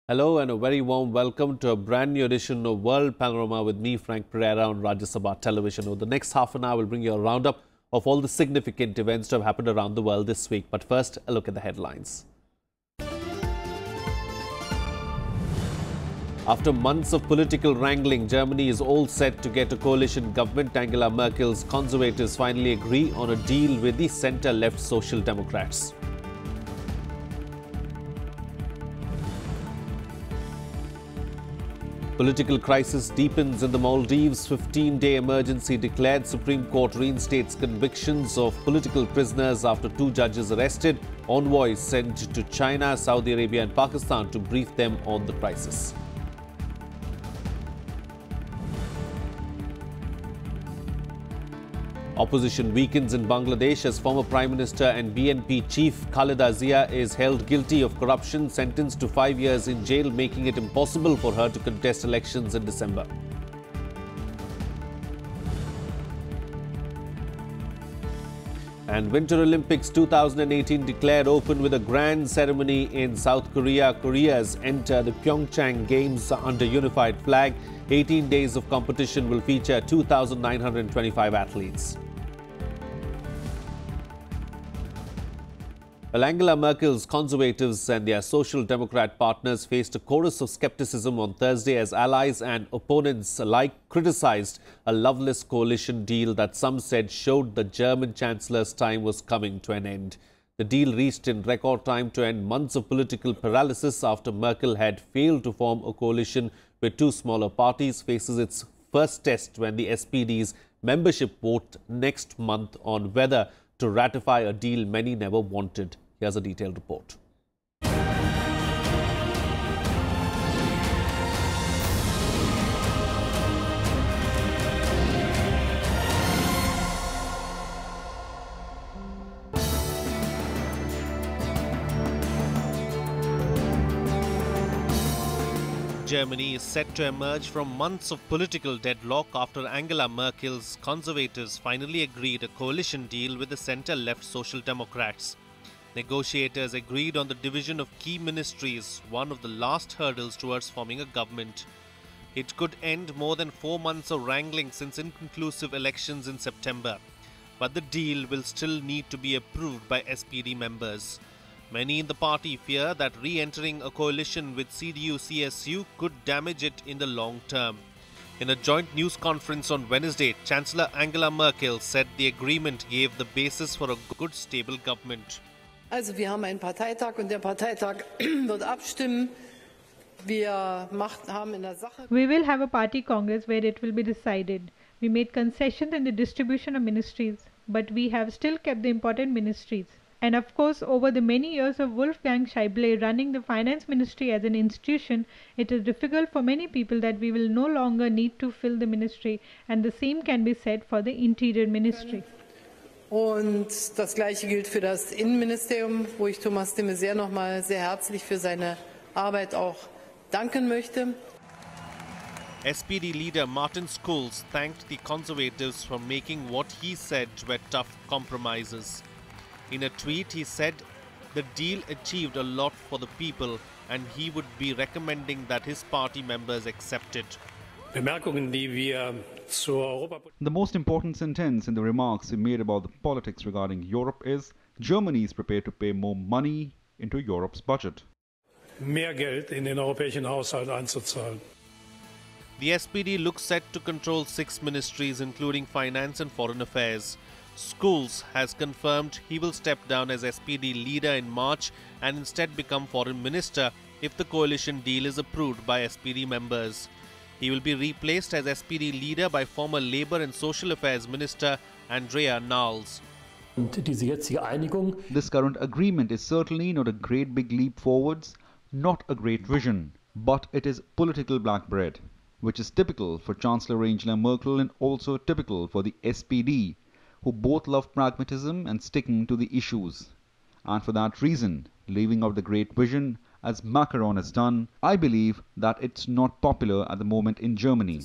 Hello and a very warm welcome to a brand new edition of World Panorama with me, Frank Pereira, on Rajya Sabha television. Over the next half an hour, we'll bring you a roundup of all the significant events that have happened around the world this week. But first, a look at the headlines. After months of political wrangling, Germany is all set to get a coalition government. Angela Merkel's Conservatives finally agree on a deal with the centre-left Social Democrats. Political crisis deepens in the Maldives. 15-day emergency declared. Supreme Court reinstates convictions of political prisoners after 2 judges arrested. Envoys sent to China, Saudi Arabia and Pakistan to brief them on the crisis. Opposition weakens in Bangladesh as former Prime Minister and BNP chief Khaleda Zia is held guilty of corruption, sentenced to 5 years in jail, making it impossible for her to contest elections in December. And Winter Olympics 2018 declared open with a grand ceremony in South Korea. Koreans enter the Pyeongchang Games under unified flag. 18 days of competition will feature 2,925 athletes. Well, Angela Merkel's Conservatives and their Social Democrat partners faced a chorus of skepticism on Thursday as allies and opponents alike criticized a loveless coalition deal that some said showed the German Chancellor's time was coming to an end. The deal reached in record time to end months of political paralysis after Merkel had failed to form a coalition with 2 smaller parties, faces its first test when the SPD's membership vote next month on whether to ratify a deal many never wanted. Here's a detailed report. Germany is set to emerge from months of political deadlock after Angela Merkel's Conservatives finally agreed a coalition deal with the centre-left Social Democrats. Negotiators agreed on the division of key ministries, one of the last hurdles towards forming a government. It could end more than 4 months of wrangling since inconclusive elections in September. But the deal will still need to be approved by SPD members. Many in the party fear that re-entering a coalition with CDU-CSU could damage it in the long term. In a joint news conference on Wednesday, Chancellor Angela Merkel said the agreement gave the basis for a good, stable government. Also, wir haben einen Parteitag und der Parteitag wird abstimmen. We will have a party congress where it will be decided. We made concessions in the distribution of ministries, but we have still kept the important ministries. And of course, over the many years of Wolfgang Schäuble running the finance ministry as an institution, it is difficult for many people that we will no longer need to fill the ministry, and the same can be said for the interior ministry. Und das Gleiche gilt für das Innenministerium, wo ich Thomas de Maizière nochmal sehr herzlich für seine Arbeit auch danken möchte. SPD leader Martin Schulz thanked the Conservatives for making what he said were tough compromises. In a tweet, he said the deal achieved a lot for the people and he would be recommending that his party members accept it. The most important sentence in the remarks he made about the politics regarding Europe is Germany is prepared to pay more money into Europe's budget. Mehr Geld in den europäischen Haushalt einzuzahlen. The SPD looks set to control 6 ministries including finance and foreign affairs. Schulz has confirmed he will step down as SPD leader in March and instead become foreign minister if the coalition deal is approved by SPD members. He will be replaced as SPD leader by former Labour and Social Affairs Minister Andrea Nahles. This current agreement is certainly not a great big leap forwards, not a great vision, but it is political black bread, which is typical for Chancellor Angela Merkel and also typical for the SPD, who both love pragmatism and sticking to the issues. And for that reason, leaving out the great vision, as Macron has done, I believe that it's not popular at the moment in Germany.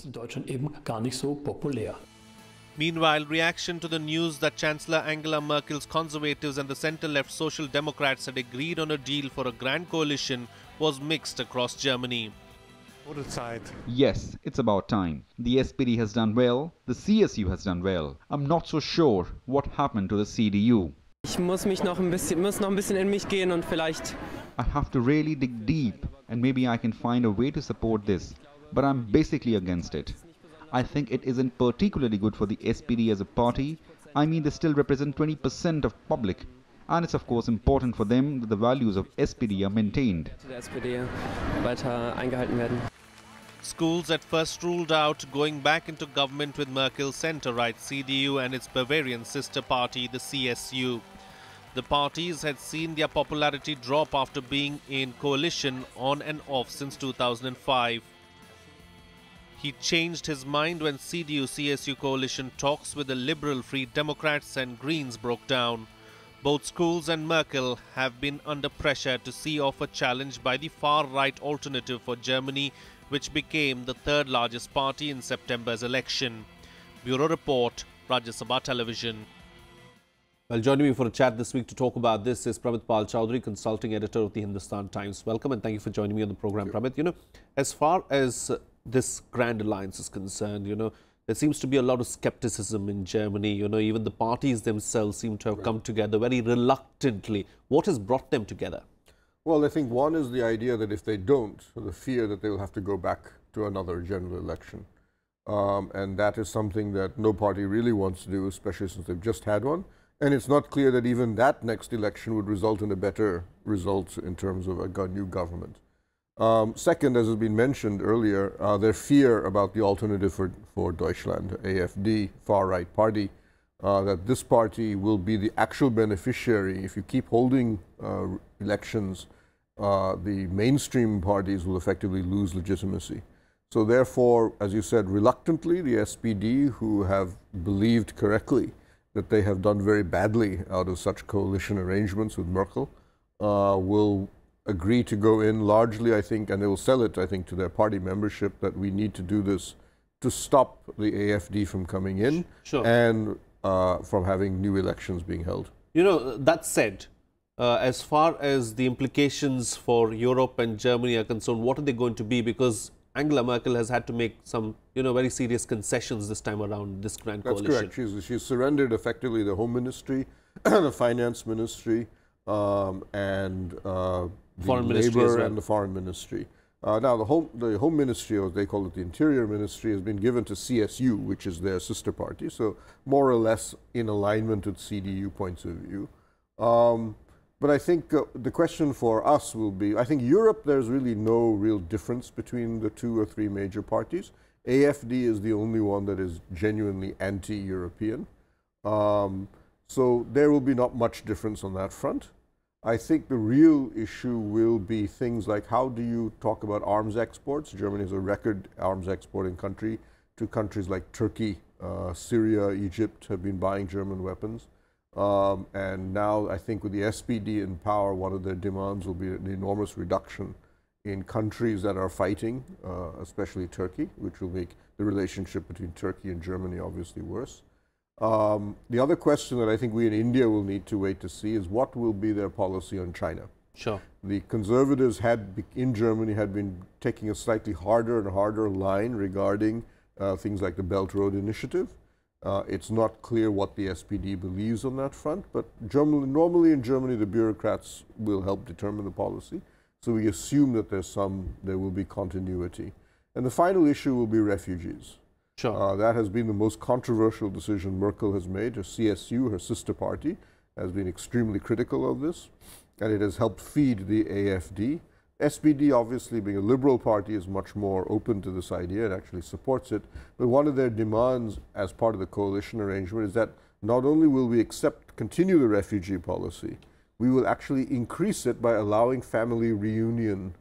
Meanwhile, reaction to the news that Chancellor Angela Merkel's Conservatives and the centre-left Social Democrats had agreed on a deal for a grand coalition was mixed across Germany. Yes, it's about time. The SPD has done well, the CSU has done well. I'm not so sure what happened to the CDU. Ich muss noch ein bisschen in mich gehen und vielleicht. I have to really dig deep and maybe I can find a way to support this, but I'm basically against it. I think it isn't particularly good for the SPD as a party. I mean, they still represent 20% of public. And it's of course important for them that the values of SPD are maintained. Schools at first ruled out going back into government with Merkel's centre-right CDU and its Bavarian sister party, the CSU. The parties had seen their popularity drop after being in coalition on and off since 2005. He changed his mind when CDU-CSU coalition talks with the Liberal Free Democrats and Greens broke down. Both schools and Merkel have been under pressure to see off a challenge by the far-right Alternative for Germany, which became the third largest party in September's election. Bureau Report, Rajya Sabha Television. Well, joining me for a chat this week to talk about this is Prabhupada Chaudhury, consulting editor of the Hindustan Times. Welcome and thank you for joining me on the program, Pramit. You know, as far as this grand alliance is concerned, you know, there seems to be a lot of skepticism in Germany. You know, even the parties themselves seem to have come together very reluctantly. What has brought them together? Well, I think one is the idea that if they don't, the fear that they will have to go back to another general election. And that is something that no party really wants to do, especially since they've just had one. And it's not clear that even that next election would result in a better result in terms of a new government. Second, as has been mentioned earlier, their fear about the Alternative for Deutschland, AfD, far-right party, that this party will be the actual beneficiary. If you keep holding elections, the mainstream parties will effectively lose legitimacy. So therefore, as you said, reluctantly, the SPD, who have believed correctly that they have done very badly out of such coalition arrangements with Merkel, will agree to go in largely, I think, and they will sell it, I think, to their party membership that we need to do this to stop the AfD from coming in and from having new elections being held. You know, that said, as far as the implications for Europe and Germany are concerned, what are they going to be? Because Angela Merkel has had to make some, you know, very serious concessions this time around this grand coalition. That's correct. She's surrendered effectively the Home Ministry, the Finance Ministry, and the Foreign Ministry Labour as well. and the Foreign Ministry. Now, the Home Ministry, or they call it the Interior Ministry, has been given to CSU, which is their sister party, so more or less in alignment with CDU points of view. But I think the question for us will be, I think Europe, there's really no real difference between the 2 or 3 major parties. AfD is the only one that is genuinely anti-European. So there will be not much difference on that front. I think the real issue will be things like how do you talk about arms exports? Germany is a record arms exporting country to countries like Turkey, Syria, Egypt have been buying German weapons. And now I think with the SPD in power, one of their demands will be an enormous reduction in countries that are fighting, especially Turkey, which will make the relationship between Turkey and Germany obviously worse. The other question that I think we in India will need to wait to see is what will be their policy on China. Sure. The conservatives in Germany had been taking a slightly harder and harder line regarding things like the Belt Road Initiative. It's not clear what the SPD believes on that front, but normally in Germany the bureaucrats will help determine the policy. So we assume that there will be continuity. And the final issue will be refugees. Sure. That has been the most controversial decision Merkel has made. Her CSU, her sister party, has been extremely critical of this, and it has helped feed the AfD. SPD, obviously being a liberal party, is much more open to this idea and actually supports it. But one of their demands as part of the coalition arrangement is that not only will we continue the refugee policy, we will actually increase it by allowing family reunion.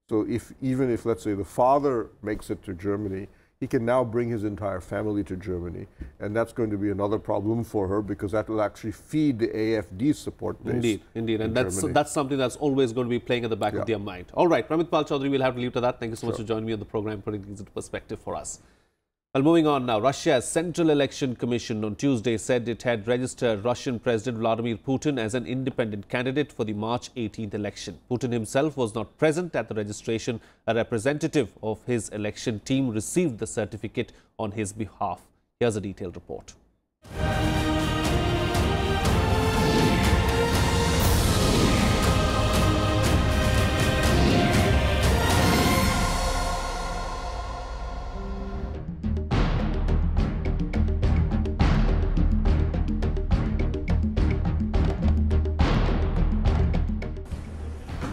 So even if, let's say, the father makes it to Germany, he can now bring his entire family to Germany. And that's going to be another problem for her because that will actually feed the AfD support base. Indeed, indeed. And that's something that's always going to be playing at the back of their mind. All right, Prabhupada Chaudhury, we'll have to leave to that. Thank you so much for joining me on the program, putting things into perspective for us. Well, moving on now, Russia's Central Election Commission on Tuesday said it had registered Russian President Vladimir Putin as an independent candidate for the March 18th election. Putin himself was not present at the registration. A representative of his election team received the certificate on his behalf. Here's a detailed report.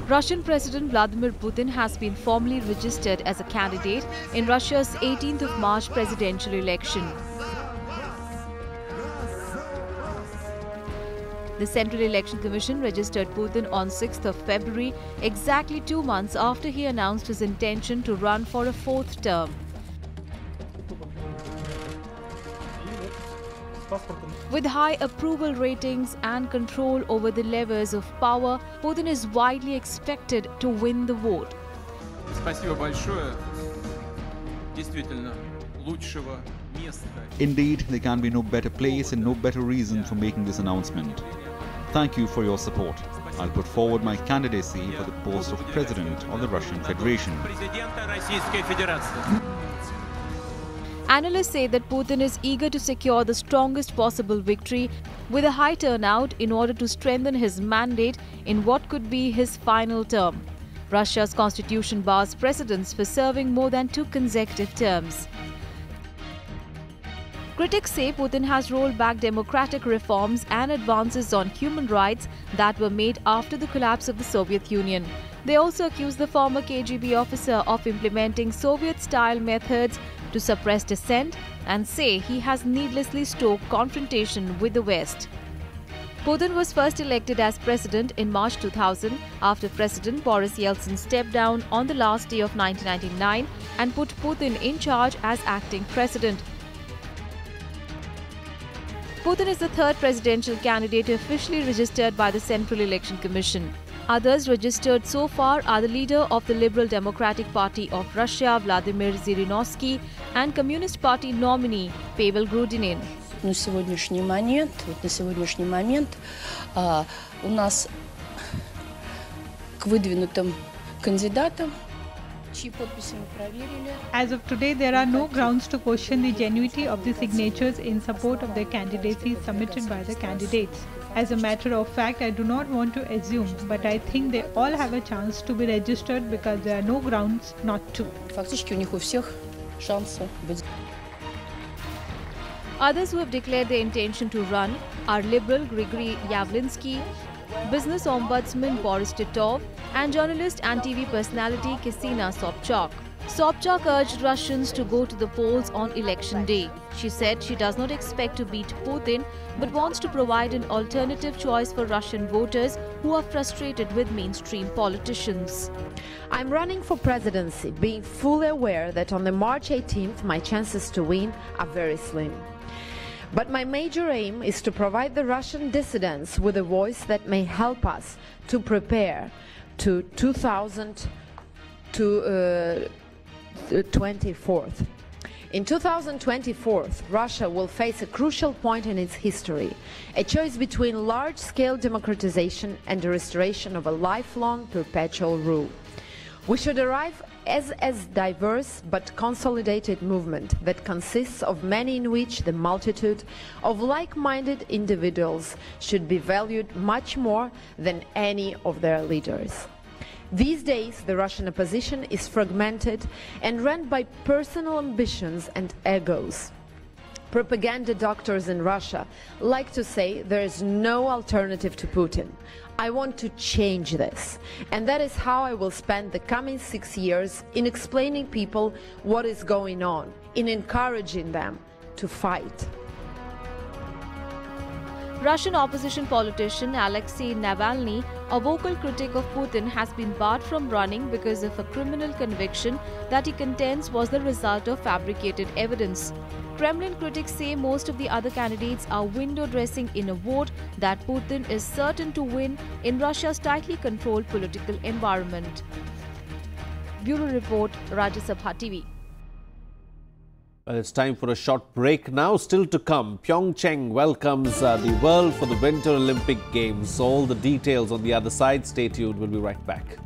Russian President Vladimir Putin has been formally registered as a candidate in Russia's 18th of March presidential election. The Central Election Commission registered Putin on 6th of February, exactly 2 months after he announced his intention to run for a fourth term. With high approval ratings and control over the levers of power, Putin is widely expected to win the vote. Indeed, there can be no better place and no better reason for making this announcement. Thank you for your support. I'll put forward my candidacy for the post of President of the Russian Federation. Analysts say that Putin is eager to secure the strongest possible victory with a high turnout in order to strengthen his mandate in what could be his final term. Russia's constitution bars precedents for serving more than 2 consecutive terms. Critics say Putin has rolled back democratic reforms and advances on human rights that were made after the collapse of the Soviet Union. They also accuse the former KGB officer of implementing Soviet-style methods to suppress dissent and say he has needlessly stoked confrontation with the West. Putin was first elected as president in March 2000 after President Boris Yeltsin stepped down on the last day of 1999 and put Putin in charge as acting president. Putin is the third presidential candidate officially registered by the Central Election Commission. Others registered so far are the leader of the Liberal Democratic Party of Russia, Vladimir Zhirinovsky, and Communist Party nominee Pavel Grudinin. На сегодняшний момент у нас к выдвинутым кандидатам, чьи подписи мы проверили. As of today, there are no grounds to question the genuinity of the signatures in support of their candidacy submitted by the candidates. As a matter of fact, I do not want to assume, but I think they all have a chance to be registered because there are no grounds not to. Фактически у них у всех шансы быть. Others who have declared their intention to run are Liberal Grigory Yavlinsky, business ombudsman Boris Titov, and journalist and TV personality Ksenia Sobchak. Sobchak urged Russians to go to the polls on election day. She said she does not expect to beat Putin, but wants to provide an alternative choice for Russian voters who are frustrated with mainstream politicians. I'm running for presidency, being fully aware that on the March 18th my chances to win are very slim. But my major aim is to provide the Russian dissidents with a voice that may help us to prepare to 2024. In 2024, Russia will face a crucial point in its history, a choice between large-scale democratization and the restoration of a lifelong perpetual rule. We should arrive as diverse but consolidated movement that consists of many, in which the multitude of like-minded individuals should be valued much more than any of their leaders. These days, the Russian opposition is fragmented and run by personal ambitions and egos. Propaganda doctors in Russia like to say there is no alternative to Putin. I want to change this, and that is how I will spend the coming 6 years in explaining people what is going on, in encouraging them to fight. Russian opposition politician Alexei Navalny, a vocal critic of Putin, has been barred from running because of a criminal conviction that he contends was the result of fabricated evidence. Kremlin critics say most of the other candidates are window dressing in a vote that Putin is certain to win in Russia's tightly controlled political environment. Bureau Report, Rajya Sabha TV. Well, it's time for a short break now. Still to come, Pyeongchang welcomes the world for the Winter Olympic Games. All the details on the other side. Stay tuned. We'll be right back.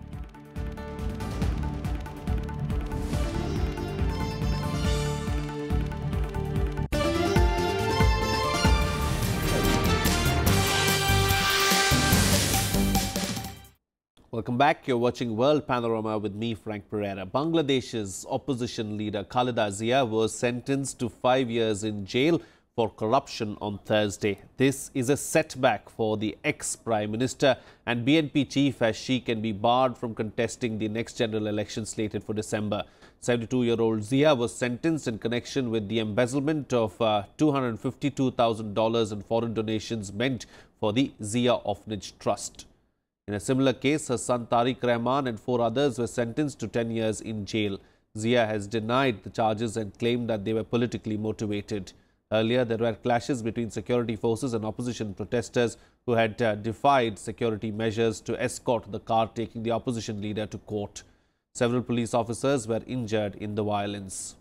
Welcome back. You're watching World Panorama with me, Frank Pereira. Bangladesh's opposition leader Khaleda Zia was sentenced to 5 years in jail for corruption on Thursday. This is a setback for the ex-Prime Minister and BNP chief, as she can be barred from contesting the next general election slated for December. 72-year-old Zia was sentenced in connection with the embezzlement of $252,000 in foreign donations meant for the Zia Orphanage Trust. In a similar case, her son Tariq Rahman and 4 others were sentenced to 10 years in jail. Zia has denied the charges and claimed that they were politically motivated. Earlier, there were clashes between security forces and opposition protesters who had defied security measures to escort the car taking the opposition leader to court. Several police officers were injured in the violence.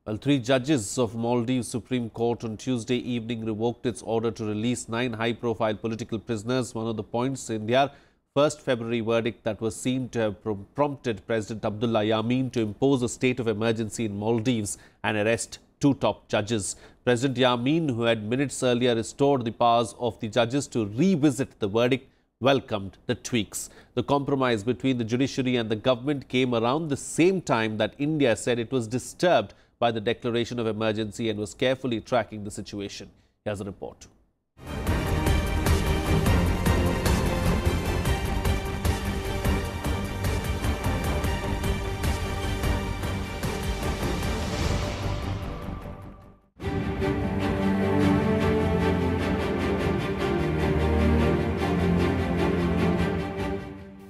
Well, 3 judges of Maldives Supreme Court on Tuesday evening revoked its order to release 9 high-profile political prisoners, one of the points in their first February verdict that was seen to have prompted President Abdullah Yameen to impose a state of emergency in Maldives and arrest 2 top judges. President Yameen, who had minutes earlier restored the powers of the judges to revisit the verdict, welcomed the tweaks. The compromise between the judiciary and the government came around the same time that India said it was disturbed by the declaration of emergency and was carefully tracking the situation. Here's a report.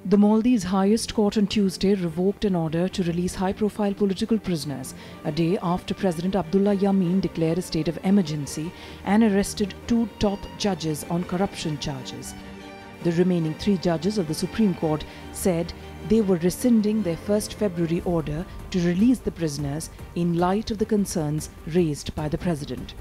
The Maldives highest court on Tuesday revoked an order to release high-profile political prisoners a day after President Abdullah Yameen declared a state of emergency and arrested 2 top judges on corruption charges. The remaining 3 judges of the Supreme Court said they were rescinding their 1st February order to release the prisoners in light of the concerns raised by the president.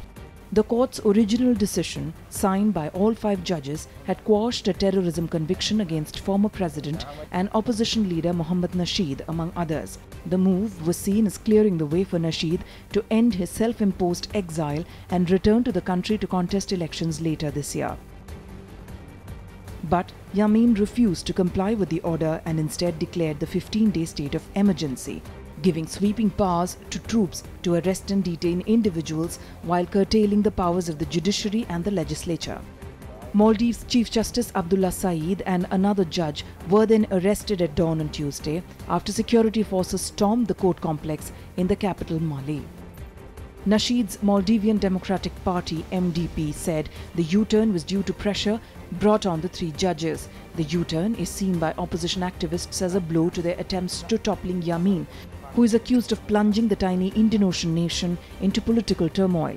The court's original decision, signed by all 5 judges, had quashed a terrorism conviction against former president and opposition leader Mohammad Nasheed, among others. The move was seen as clearing the way for Nasheed to end his self-imposed exile and return to the country to contest elections later this year. But Yameen refused to comply with the order and instead declared the 15-day state of emergency, giving sweeping powers to troops to arrest and detain individuals while curtailing the powers of the judiciary and the legislature. Maldives Chief Justice Abdullah Saeed and another judge were then arrested at dawn on Tuesday after security forces stormed the court complex in the capital Male. Nasheed's Maldivian Democratic Party MDP said the U-turn was due to pressure brought on the 3 judges. The U-turn is seen by opposition activists as a blow to their attempts to toppling Yameen, who is accused of plunging the tiny Indian Ocean nation into political turmoil.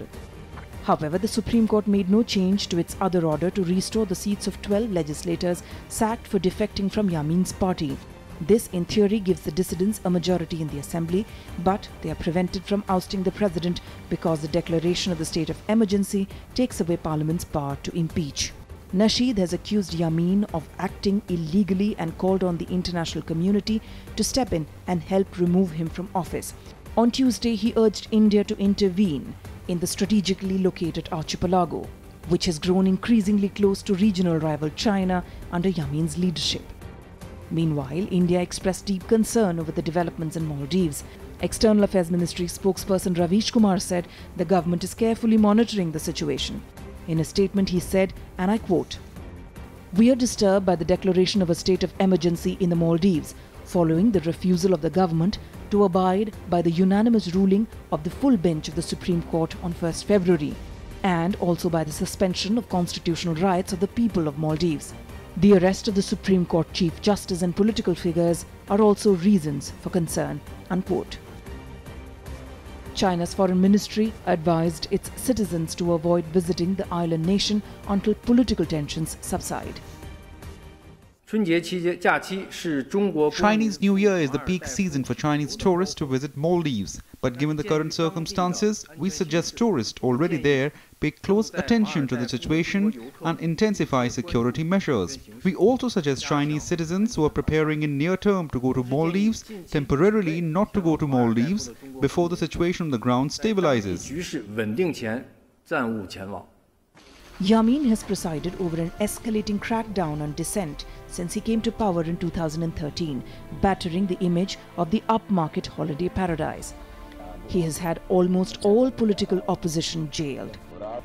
However, the Supreme Court made no change to its other order to restore the seats of 12 legislators sacked for defecting from Yameen's party. This, in theory, gives the dissidents a majority in the assembly, but they are prevented from ousting the president because the declaration of the state of emergency takes away Parliament's power to impeach. Nasheed has accused Yameen of acting illegally and called on the international community to step in and help remove him from office. On Tuesday, he urged India to intervene in the strategically located archipelago, which has grown increasingly close to regional rival China under Yameen's leadership. Meanwhile, India expressed deep concern over the developments in Maldives. External Affairs Ministry spokesperson Ravish Kumar said the government is carefully monitoring the situation. In a statement, he said, and I quote, "We are disturbed by the declaration of a state of emergency in the Maldives, following the refusal of the government to abide by the unanimous ruling of the full bench of the Supreme Court on 1st February, and also by the suspension of constitutional rights of the people of Maldives. The arrest of the Supreme Court Chief Justice and political figures are also reasons for concern," unquote. China's foreign ministry advised its citizens to avoid visiting the island nation until political tensions subside. Chinese New Year is the peak season for Chinese tourists to visit Maldives. But given the current circumstances, we suggest tourists already there pay close attention to the situation and intensify security measures. We also suggest Chinese citizens who are preparing in near term to go to Maldives temporarily not to go to Maldives before the situation on the ground stabilizes. Yamin has presided over an escalating crackdown on dissent since he came to power in 2013, battering the image of the upmarket holiday paradise. He has had almost all political opposition jailed.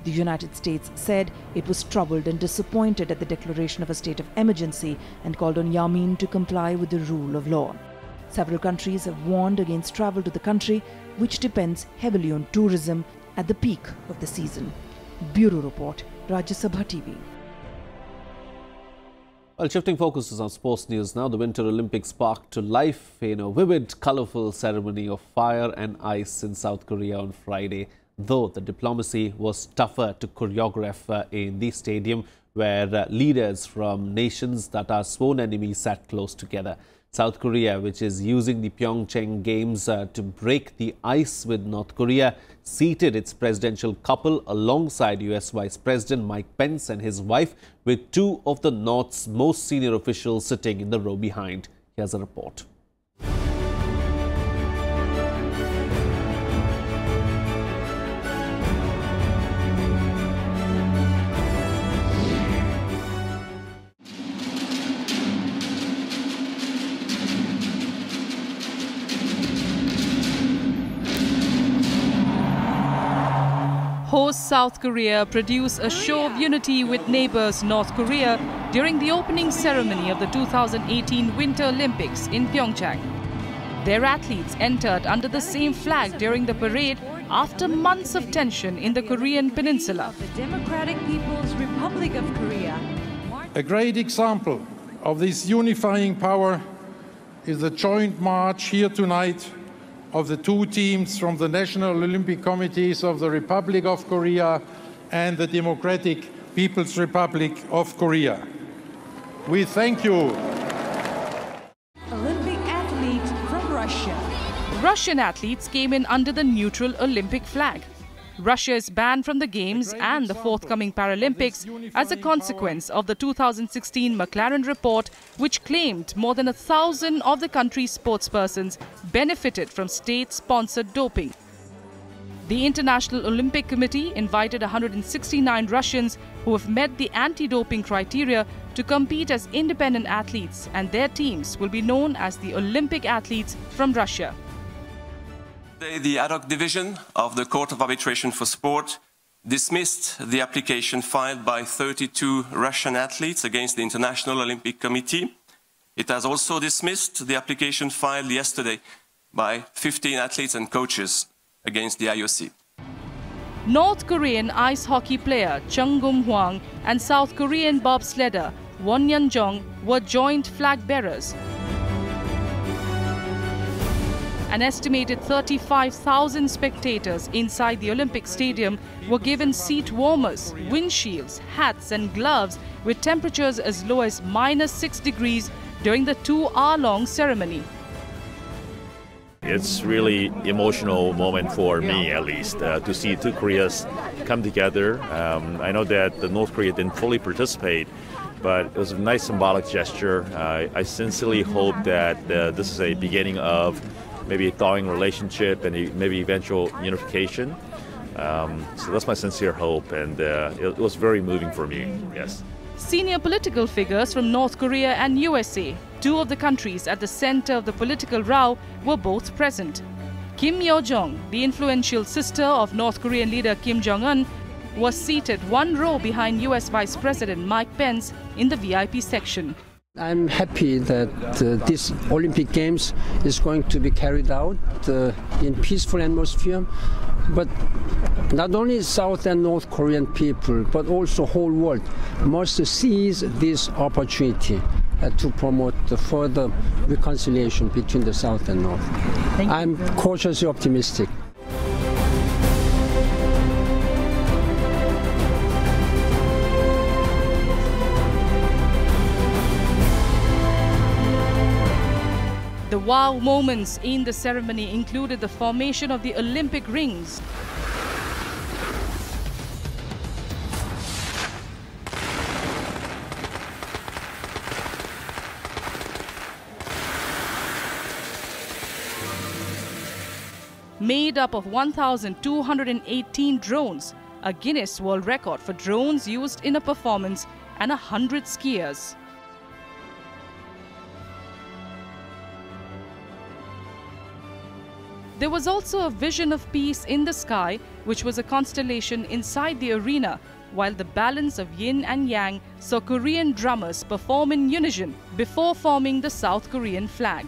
The United States said it was troubled and disappointed at the declaration of a state of emergency and called on Yamin to comply with the rule of law. Several countries have warned against travel to the country, which depends heavily on tourism at the peak of the season. Bureau Report, Rajya Sabha TV. Well, shifting focuses on sports news now. The Winter Olympics sparked to life in a vivid, colourful ceremony of fire and ice in South Korea on Friday, though the diplomacy was tougher to choreograph in the stadium where leaders from nations that are sworn enemies sat close together. South Korea, which is using the Pyeongchang Games to break the ice with North Korea, seated its presidential couple alongside US Vice President Mike Pence and his wife, with two of the North's most senior officials sitting in the row behind. Here's a report. Host South Korea produced a show of unity with neighbors North Korea during the opening ceremony of the 2018 Winter Olympics in Pyeongchang. Their athletes entered under the same flag during the parade after months of tension in the Korean peninsula. The Democratic People's Republic of Korea. A great example of this unifying power is the joint march here tonight of the two teams from the National Olympic Committees of the Republic of Korea and the Democratic People's Republic of Korea. We thank you. Olympic athlete from Russia. Russian athletes came in under the neutral Olympic flag. Russia is banned from the Games and the forthcoming Paralympics as a consequence of the 2016 McLaren report, which claimed more than 1,000 of the country's sportspersons benefited from state-sponsored doping. The International Olympic Committee invited 169 Russians who have met the anti-doping criteria to compete as independent athletes, and their teams will be known as the Olympic athletes from Russia. The ad hoc division of the Court of Arbitration for Sport dismissed the application filed by 32 Russian athletes against the International Olympic Committee. It has also dismissed the application filed yesterday by 15 athletes and coaches against the IOC. North Korean ice hockey player Chung Gum-hwang and South Korean bobsledder Won Yeon-jong were joint flag bearers. An estimated 35,000 spectators inside the Olympic Stadium were given seat warmers, windshields, hats and gloves with temperatures as low as -6 degrees during the 2-hour-long ceremony. It's really emotional moment for me, at least, to see two Koreas come together. I know that the North Korea didn't fully participate, but it was a nice symbolic gesture. I sincerely hope that this is a beginning of maybe a thawing relationship and maybe eventual unification. So that's my sincere hope, and it was very moving for me, yes. Senior political figures from North Korea and USA, two of the countries at the center of the political row, were both present. Kim Yo-jong, the influential sister of North Korean leader Kim Jong-un, was seated one row behind US Vice President Mike Pence in the VIP section. I'm happy that this Olympic Games is going to be carried out in peaceful atmosphere. But not only South and North Korean people, but also whole world must seize this opportunity to promote the further reconciliation between the South and North. I'm cautiously optimistic. The wow moments in the ceremony included the formation of the Olympic rings, made up of 1,218 drones, a Guinness World Record for drones used in a performance, and 100 skiers. There was also a vision of peace in the sky, which was a constellation inside the arena, while the balance of yin and yang saw Korean drummers perform in unison before forming the South Korean flag.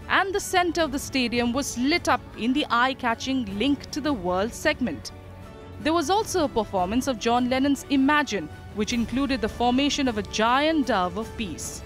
And the center of the stadium was lit up in the eye-catching Link to the World segment. There was also a performance of John Lennon's Imagine, which included the formation of a giant dove of peace.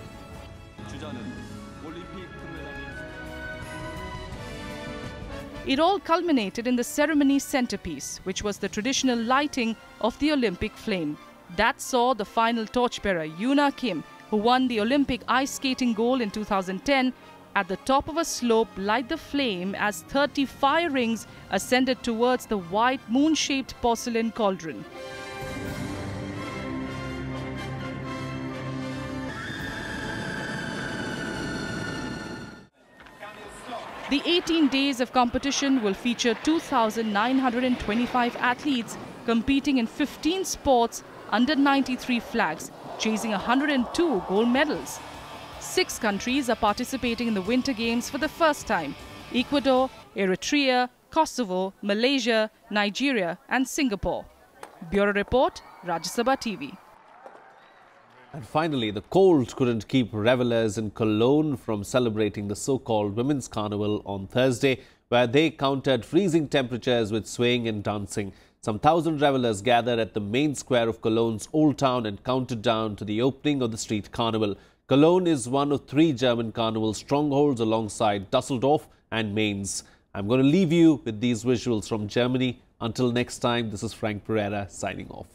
It all culminated in the ceremony's centerpiece, which was the traditional lighting of the Olympic flame. That saw the final torchbearer, Yoona Kim, who won the Olympic ice skating gold in 2010, at the top of a slope light the flame as 30 fire rings ascended towards the white moon-shaped porcelain cauldron. The 18 days of competition will feature 2,925 athletes competing in 15 sports under 93 flags, chasing 102 gold medals. 6 countries are participating in the Winter Games for the first time: Ecuador, Eritrea, Kosovo, Malaysia, Nigeria and Singapore. Bureau Report, Rajya Sabha TV. And finally, the cold couldn't keep revelers in Cologne from celebrating the so-called Women's Carnival on Thursday, where they countered freezing temperatures with swaying and dancing. Some 1,000 revelers gathered at the main square of Cologne's Old Town and counted down to the opening of the street carnival. Cologne is one of 3 German carnival strongholds alongside Dusseldorf and Mainz. I'm going to leave you with these visuals from Germany. Until next time, this is Frank Pereira signing off.